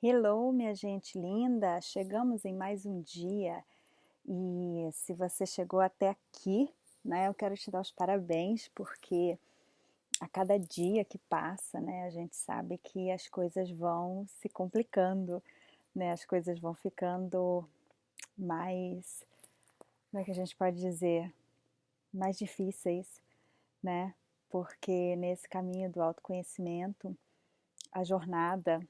Hello, minha gente linda! Chegamos em mais um dia e se você chegou até aqui, né, eu quero te dar os parabéns porque a cada dia que passa, né, a gente sabe que as coisas vão se complicando, né, as coisas vão ficando mais, como é que a gente pode dizer, mais difíceis, né, porque nesse caminho do autoconhecimento, a jornada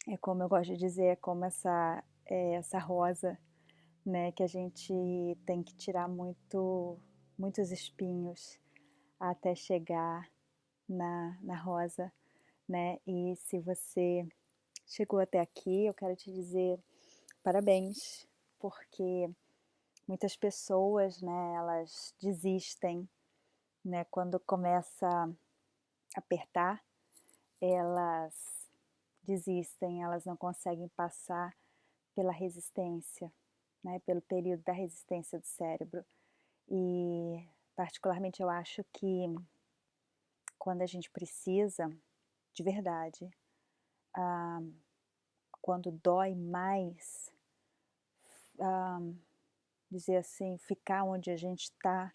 é como eu gosto de dizer, é como essa rosa, né, que a gente tem que tirar muitos espinhos até chegar na rosa, né? E se você chegou até aqui, eu quero te dizer parabéns, porque muitas pessoas, né, elas desistem, né, quando começa a apertar, elas desistem, elas não conseguem passar pela resistência, né, pelo período da resistência do cérebro. E particularmente eu acho que quando a gente precisa, de verdade, ah, quando dói mais, ah, dizer assim, ficar onde a gente está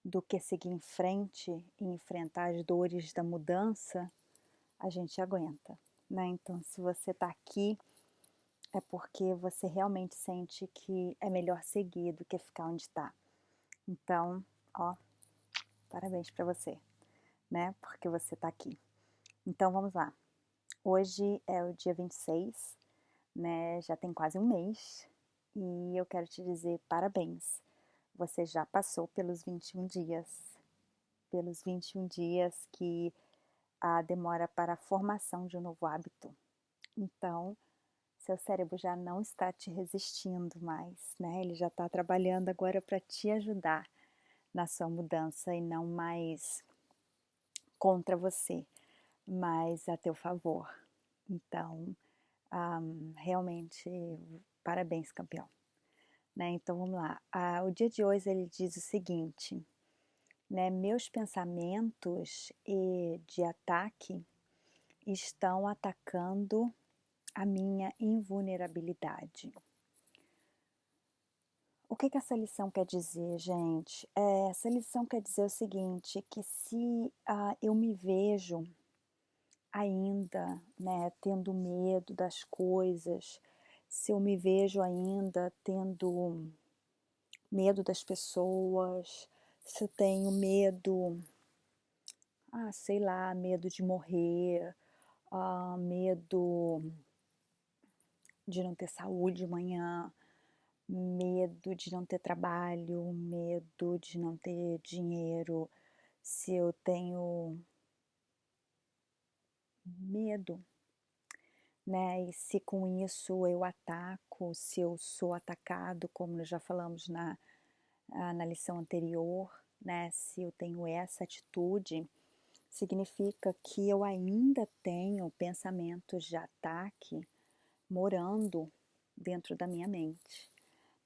do que seguir em frente e enfrentar as dores da mudança, a gente aguenta, né? Então, se você está aqui, é porque você realmente sente que é melhor seguir do que ficar onde está. Então, ó, parabéns para você, né? Porque você está aqui. Então vamos lá. Hoje é o dia 26, né? Já tem quase um mês e eu quero te dizer parabéns. Você já passou pelos 21 dias, pelos 21 dias que demora para a formação de um novo hábito. Então, seu cérebro já não está te resistindo mais, né? Ele já está trabalhando agora para te ajudar na sua mudança e não mais contra você, mas a teu favor. Então, realmente, parabéns, campeão. Né? Então, vamos lá. O dia de hoje ele diz o seguinte, né? Meus pensamentos de ataque estão atacando a minha invulnerabilidade. O que essa lição quer dizer, gente? Essa lição quer dizer o seguinte, que se eu me vejo ainda, né, tendo medo das coisas, se eu me vejo ainda tendo medo das pessoas, se eu tenho medo, sei lá, medo de morrer, medo de não ter saúde amanhã, medo de não ter trabalho, medo de não ter dinheiro, se eu tenho medo, né? E se com isso eu ataco, se eu sou atacado, como nós já falamos na lição anterior, né? Se eu tenho essa atitude, significa que eu ainda tenho pensamentos de ataque morando dentro da minha mente,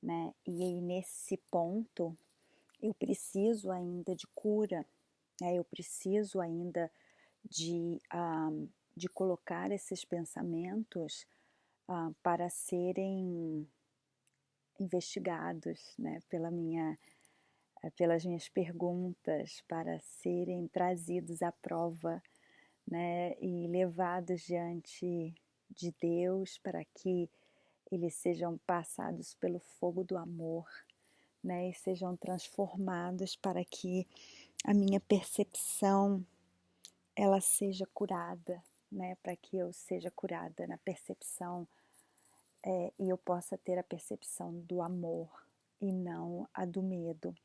né? E aí, nesse ponto, eu preciso ainda de cura, né? Eu preciso ainda de, de colocar esses pensamentos para serem investigados, né, pelas minhas perguntas, para serem trazidos à prova, né, e levados diante de Deus para que eles sejam passados pelo fogo do amor, né, e sejam transformados para que a minha percepção ela seja curada, né, para que eu seja curada na percepção e eu possa ter a percepção do amor e não a do medo,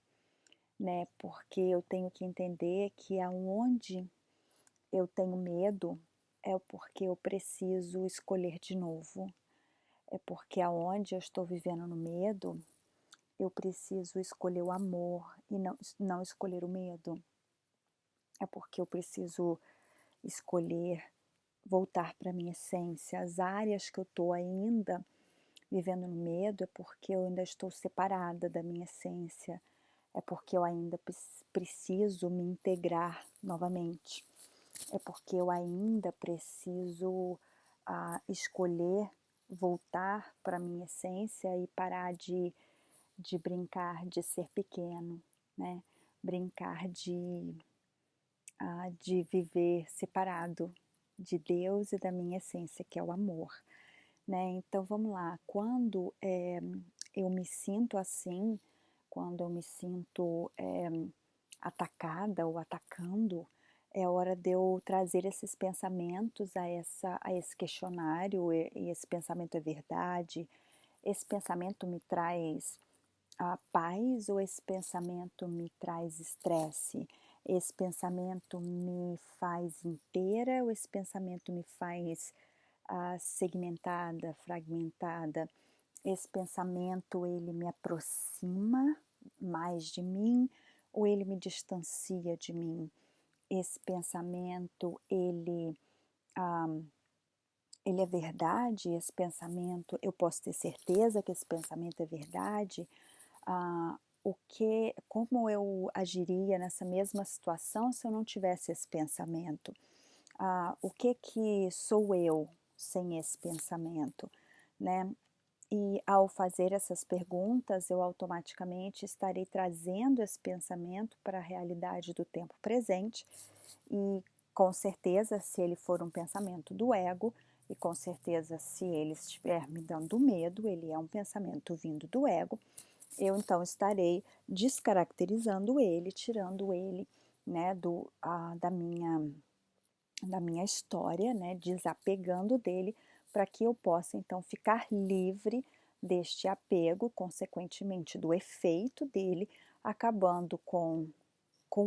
né, porque eu tenho que entender que aonde eu tenho medo é porque eu preciso escolher de novo, é porque aonde eu estou vivendo no medo, eu preciso escolher o amor e não escolher o medo, é porque eu preciso escolher voltar para a minha essência. As áreas que eu estou ainda vivendo no medo é porque eu ainda estou separada da minha essência, é porque eu ainda preciso me integrar novamente, é porque eu ainda preciso a escolher voltar para a minha essência e parar de brincar de ser pequeno, né? Brincar de viver separado de Deus e da minha essência, que é o amor, né? Então vamos lá, quando eu me sinto assim, quando eu me sinto atacada ou atacando, é hora de eu trazer esses pensamentos a esse questionário, e esse pensamento é verdade? Esse pensamento me traz a paz ou esse pensamento me traz estresse? Esse pensamento me faz inteira ou esse pensamento me faz segmentada, fragmentada? Esse pensamento, ele me aproxima mais de mim ou ele me distancia de mim? Esse pensamento, ele é verdade? Esse pensamento, eu posso ter certeza que esse pensamento é verdade? Como eu agiria nessa mesma situação se eu não tivesse esse pensamento? O que sou eu sem esse pensamento, né? E ao fazer essas perguntas, eu automaticamente estarei trazendo esse pensamento para a realidade do tempo presente e, com certeza, se ele for um pensamento do ego, e com certeza, se ele estiver me dando medo, ele é um pensamento vindo do ego, eu então estarei descaracterizando ele, tirando ele, né, da minha história, né, desapegando dele, para que eu possa então ficar livre deste apego, consequentemente do efeito dele, acabando com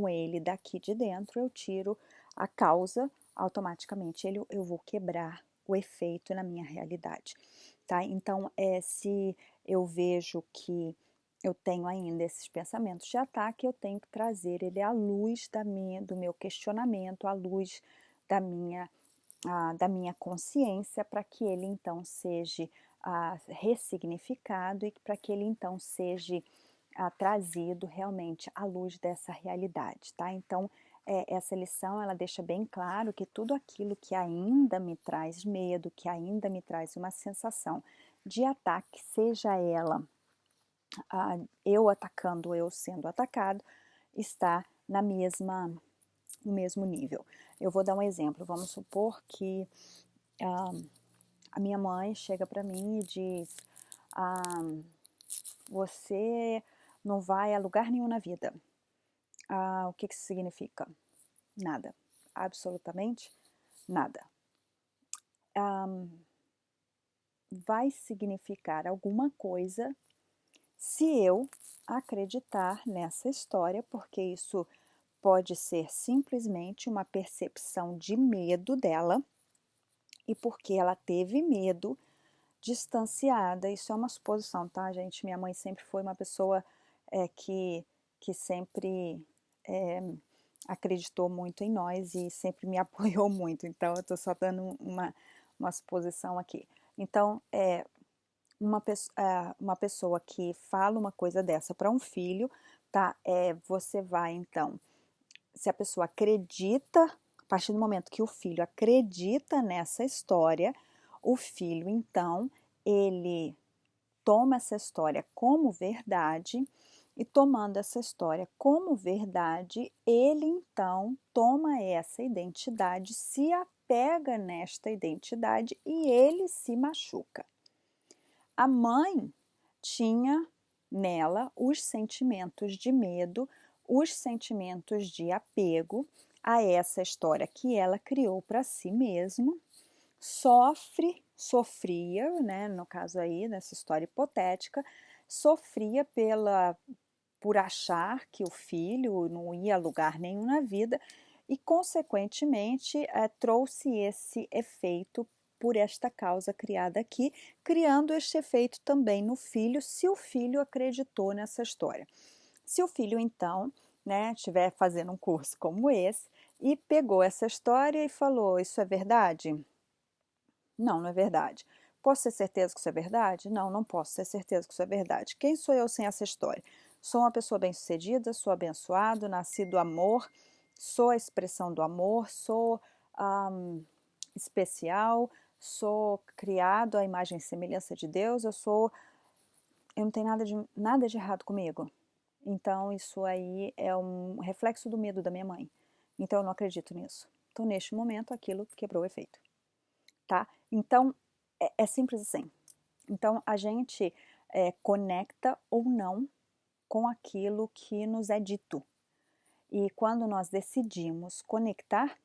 ele daqui de dentro, eu tiro a causa, automaticamente eu vou quebrar o efeito na minha realidade, tá? Então, se eu vejo que eu tenho ainda esses pensamentos de ataque, eu tenho que trazer ele à luz do meu questionamento, à luz da minha consciência, para que ele então seja ressignificado e para que ele então seja trazido realmente à luz dessa realidade, tá? Então, essa lição, ela deixa bem claro que tudo aquilo que ainda me traz medo, que ainda me traz uma sensação de ataque, seja ela eu atacando, eu sendo atacado, está no mesmo nível. Eu vou dar um exemplo. Vamos supor que a minha mãe chega para mim e diz: você não vai a lugar nenhum na vida. O que isso significa? Nada. Absolutamente nada. Vai significar alguma coisa se eu acreditar nessa história, porque isso pode ser simplesmente uma percepção de medo dela, e porque ela teve medo, distanciada. Isso é uma suposição, tá, gente? Minha mãe sempre foi uma pessoa que sempre acreditou muito em nós e sempre me apoiou muito. Então, eu tô só dando uma suposição aqui. Então, uma pessoa que fala uma coisa dessa para um filho, tá? Você vai, então, se a pessoa acredita, a partir do momento que o filho acredita nessa história, o filho, então, ele toma essa história como verdade, e tomando essa história como verdade, ele então toma essa identidade, se apega nesta identidade e ele se machuca. A mãe tinha nela os sentimentos de medo, os sentimentos de apego a essa história que ela criou para si mesma, sofria, né, no caso aí, nessa história hipotética, sofria por achar que o filho não ia a lugar nenhum na vida e, consequentemente, trouxe esse efeito por esta causa criada aqui, criando este efeito também no filho, se o filho acreditou nessa história. Se o filho, então, né, estiver fazendo um curso como esse e pegou essa história e falou: isso é verdade? Não, não é verdade. Posso ter certeza que isso é verdade? Não, não posso ter certeza que isso é verdade. Quem sou eu sem essa história? Sou uma pessoa bem-sucedida, sou abençoado, nasci do amor, sou a expressão do amor, sou especial, sou criado à imagem e semelhança de Deus, eu não tenho nada de errado comigo. Então isso aí é um reflexo do medo da minha mãe. Então eu não acredito nisso. Então neste momento aquilo quebrou o efeito, tá? Então é simples assim. Então a gente conecta ou não com aquilo que nos é dito. E quando nós decidimos conectar,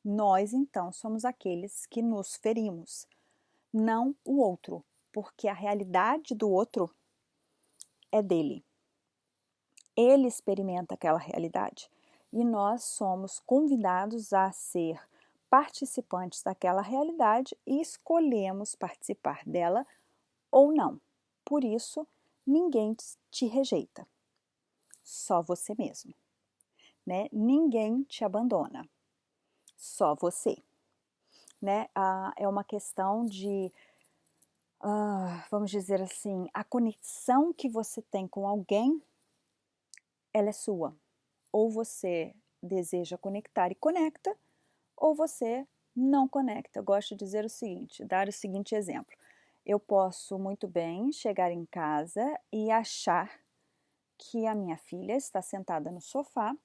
nós então somos aqueles que nos ferimos, não o outro, porque a realidade do outro é dele. Ele experimenta aquela realidade e nós somos convidados a ser participantes daquela realidade e escolhemos participar dela ou não. Por isso, ninguém te rejeita, só você mesmo, né? Ninguém te abandona, só você, né? É uma questão de, vamos dizer assim, a conexão que você tem com alguém, ela é sua. Ou você deseja conectar e conecta, ou você não conecta. Eu gosto de dizer o seguinte, dar o seguinte exemplo. Eu posso muito bem chegar em casa e achar que a minha filha está sentada no sofá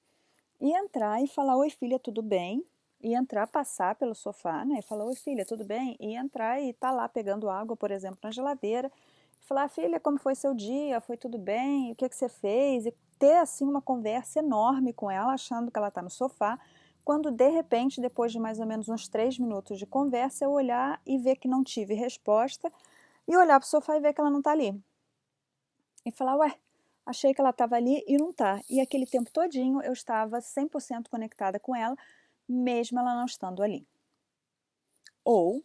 e entrar e falar: oi filha, tudo bem? E entrar, passar pelo sofá, né? E falar: oi filha, tudo bem? E entrar e tá lá pegando água, por exemplo, na geladeira. E falar: filha, como foi seu dia? Foi tudo bem? O que você fez? E ter assim uma conversa enorme com ela, achando que ela está no sofá. Quando de repente, depois de mais ou menos uns 3 minutos de conversa, eu olhar e ver que não tive resposta e olhar para o sofá e ver que ela não está ali. E falar: ué, achei que ela estava ali e não está. E aquele tempo todinho eu estava 100% conectada com ela, mesmo ela não estando ali. Ou,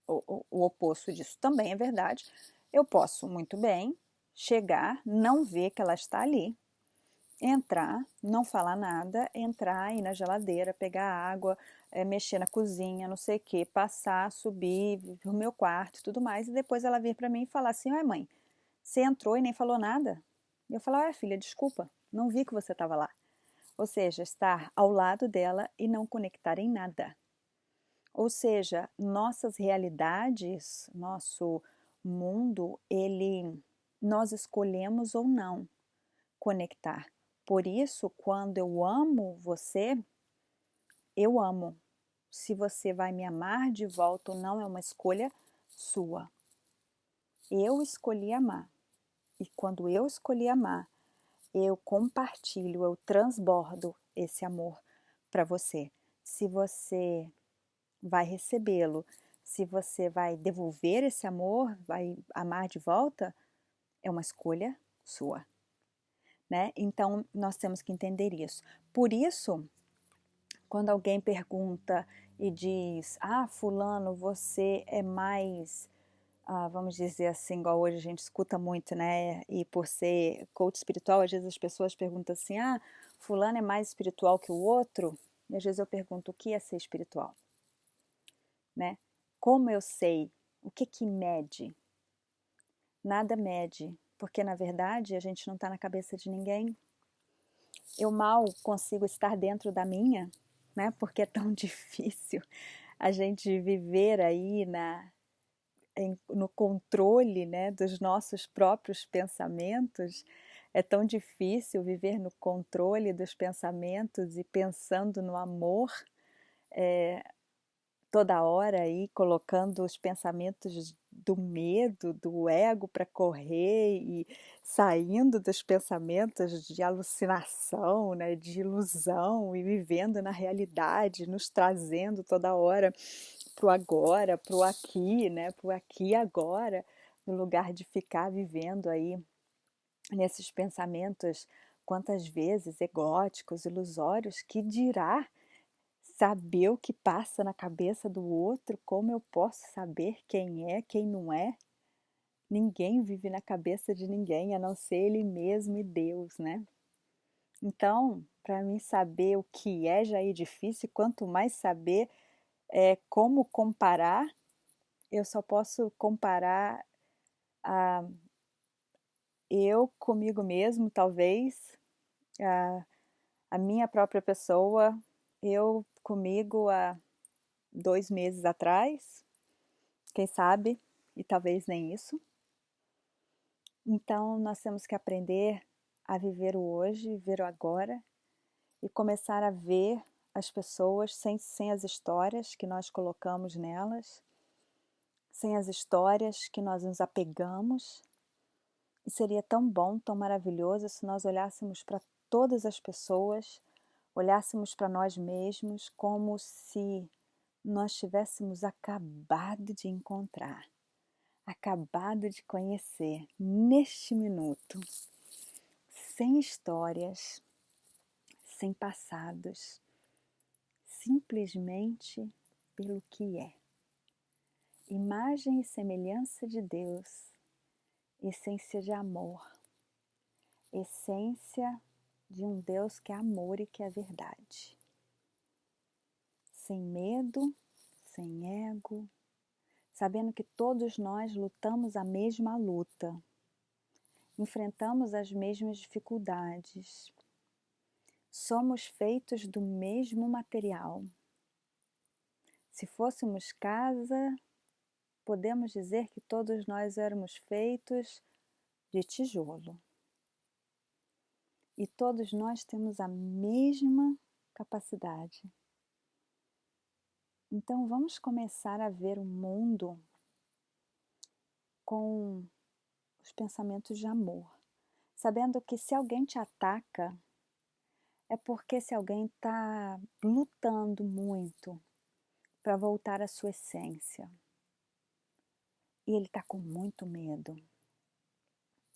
o oposto disso também é verdade, eu posso muito bem chegar, não ver que ela está ali, entrar, não falar nada, entrar, ir na geladeira, pegar água, mexer na cozinha, não sei o que, passar, subir pro meu quarto e tudo mais, e depois ela vir para mim e falar assim: ai mãe, você entrou e nem falou nada? E eu falar: filha, desculpa, não vi que você estava lá. Ou seja, estar ao lado dela e não conectar em nada. Ou seja, nossas realidades, nosso mundo, nós escolhemos ou não conectar. Por isso, quando eu amo você, eu amo. Se você vai me amar de volta ou não é uma escolha sua. Eu escolhi amar. E quando eu escolhi amar, eu compartilho, eu transbordo esse amor para você. Se você vai recebê-lo, se você vai devolver esse amor, vai amar de volta, é uma escolha sua, né? Então nós temos que entender isso. Por isso, quando alguém pergunta e diz: ah, fulano, você é mais, vamos dizer assim, igual hoje a gente escuta muito, né? E por ser coach espiritual, às vezes as pessoas perguntam assim: ah, fulano é mais espiritual que o outro? E às vezes eu pergunto: o que é ser espiritual? Né? Como eu sei? O que que mede? Nada mede, porque na verdade a gente não está na cabeça de ninguém. Eu mal consigo estar dentro da minha, né? Porque é tão difícil a gente viver aí no controle, né, dos nossos próprios pensamentos. É tão difícil viver no controle dos pensamentos e pensando no amor toda hora aí, colocando os pensamentos do medo, do ego para correr e saindo dos pensamentos de alucinação, né, de ilusão e vivendo na realidade, nos trazendo toda hora para o agora, para o aqui, né, para o aqui e agora, no lugar de ficar vivendo aí nesses pensamentos quantas vezes egóticos, ilusórios, que dirá saber o que passa na cabeça do outro, como eu posso saber quem é, quem não é? Ninguém vive na cabeça de ninguém, a não ser ele mesmo e Deus, né? Então, para mim saber o que é já é difícil, quanto mais saber como comparar, eu só posso comparar a eu comigo mesmo, talvez, a, a minha própria pessoa, eu comigo há 2 meses atrás, quem sabe, e talvez nem isso. Então, nós temos que aprender a viver o hoje, viver o agora e começar a ver as pessoas sem as histórias que nós colocamos nelas, sem as histórias que nós nos apegamos. E seria tão bom, tão maravilhoso se nós olhássemos para todas as pessoas, olhássemos para nós mesmos como se nós tivéssemos acabado de encontrar, acabado de conhecer, neste minuto, sem histórias, sem passados, simplesmente pelo que é. Imagem e semelhança de Deus, essência de amor, essência de um Deus que é amor e que é verdade. Sem medo, sem ego, sabendo que todos nós lutamos a mesma luta, enfrentamos as mesmas dificuldades, somos feitos do mesmo material. Se fôssemos casa, podemos dizer que todos nós éramos feitos de tijolo. E todos nós temos a mesma capacidade. Então vamos começar a ver o mundo com os pensamentos de amor, sabendo que se alguém te ataca, é porque esse alguém está lutando muito para voltar à sua essência. E ele está com muito medo.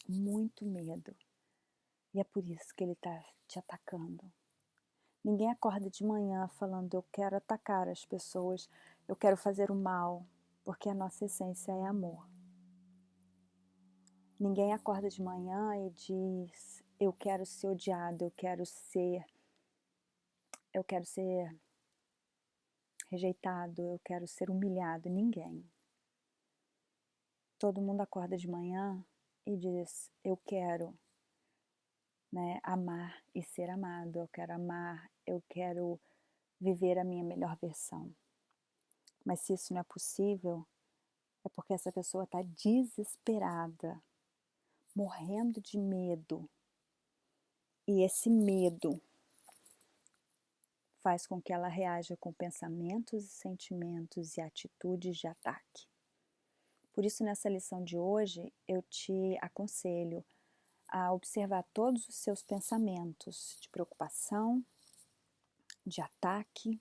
Muito medo. E é por isso que ele está te atacando. Ninguém acorda de manhã falando, eu quero atacar as pessoas, eu quero fazer o mal, porque a nossa essência é amor. Ninguém acorda de manhã e diz, eu quero ser odiado, eu quero ser rejeitado, eu quero ser humilhado. Ninguém. Todo mundo acorda de manhã e diz, eu quero, amar e ser amado, eu quero amar, eu quero viver a minha melhor versão. Mas se isso não é possível, é porque essa pessoa está desesperada, morrendo de medo. E esse medo faz com que ela reaja com pensamentos e sentimentos e atitudes de ataque. Por isso, nessa lição de hoje, eu te aconselho a observar todos os seus pensamentos de preocupação, de ataque,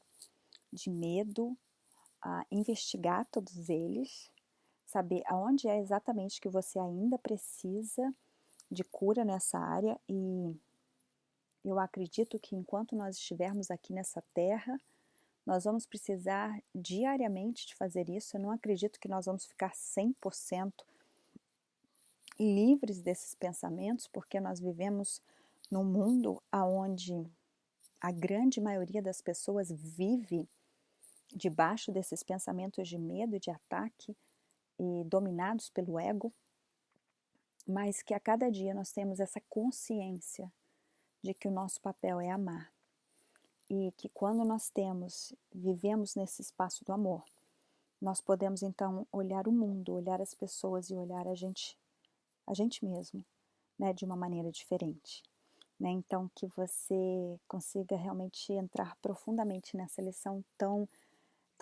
de medo, a investigar todos eles, saber aonde é exatamente que você ainda precisa de cura nessa área, e eu acredito que enquanto nós estivermos aqui nessa terra, nós vamos precisar diariamente de fazer isso. Eu não acredito que nós vamos ficar 100% livres desses pensamentos, porque nós vivemos num mundo onde a grande maioria das pessoas vive debaixo desses pensamentos de medo e de ataque e dominados pelo ego, mas que a cada dia nós temos essa consciência de que o nosso papel é amar. E que quando nós vivemos nesse espaço do amor, nós podemos então olhar o mundo, olhar as pessoas e olhar a gente mesmo, de uma maneira diferente. Então que você consiga realmente entrar profundamente nessa lição tão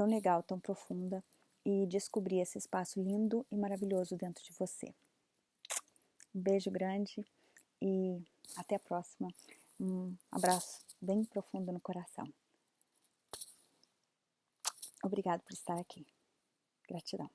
legal, tão profunda, e descobrir esse espaço lindo e maravilhoso dentro de você. Um beijo grande e até a próxima. Um abraço bem profundo no coração. Obrigado por estar aqui. Gratidão.